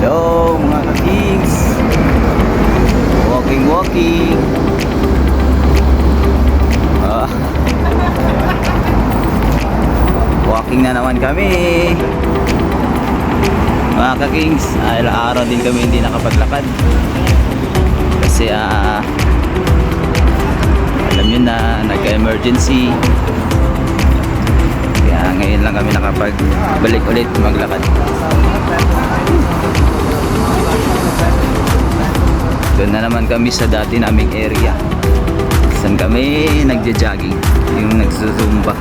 Hello mga ka-kings. Walking. Walking na naman kami mga ka-kings. Ilang araw din kami hindi nakapaglakad kasi alam nyo na nagka-emergency, kaya ngayon lang kami nakapagbalik ulit maglakad. Doon na naman kami sa dati naming area saan kami nagja-jogging, yung nagsusumba.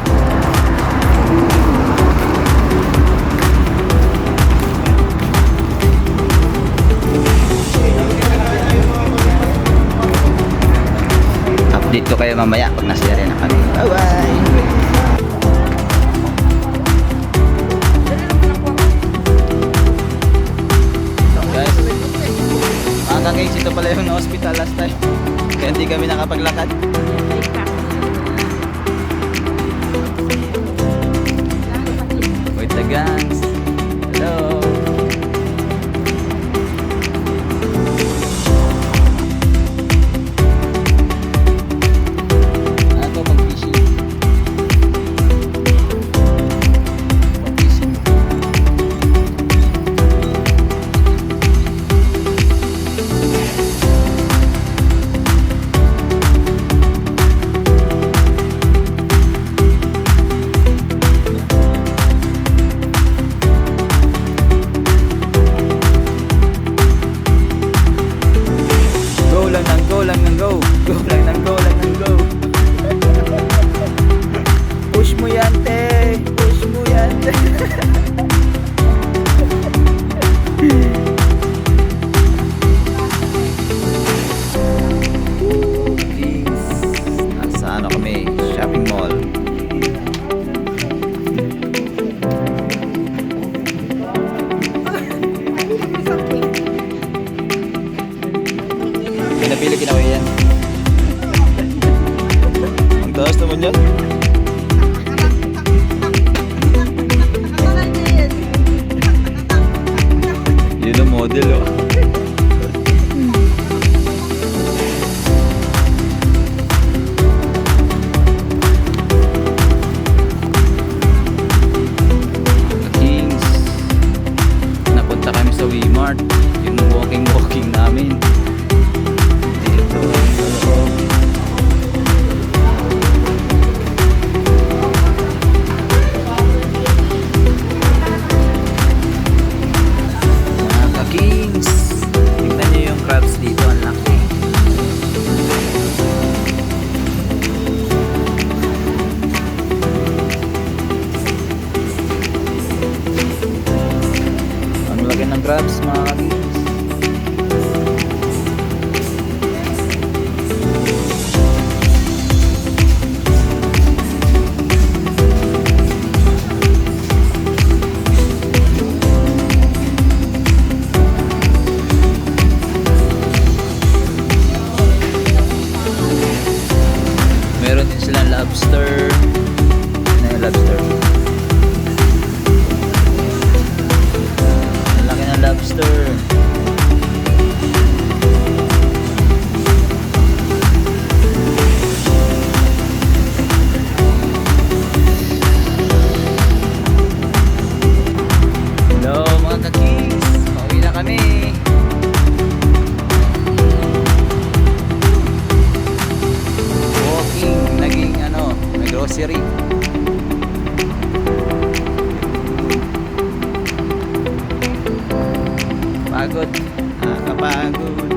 Update ko kayo mamaya pag nasa area na kami. Bye bye. Guys, ito pala yung na-hospital last time kaya hindi kami nakapaglakad. Wait the gangs. Hello. Ano to, mag-fishing? Go. Push mo yan, te. Push mo yan, te. Please. Nasa ano kami? Shopping mall. Pinapili kinawi yan. Ang taas naman yan. Yun ang model, oh. Kings, napunta kami sa Wmart. Yung walking namin dito sa loob. Dito ang laki. Ang laki ng crabs mga kagins. Meron din silang lobster. Ano yung lobster? Ang laki ng lobster. Hello mga ka-kings, pauwi na kami. Naging grocery. Pagod, nakakapagod.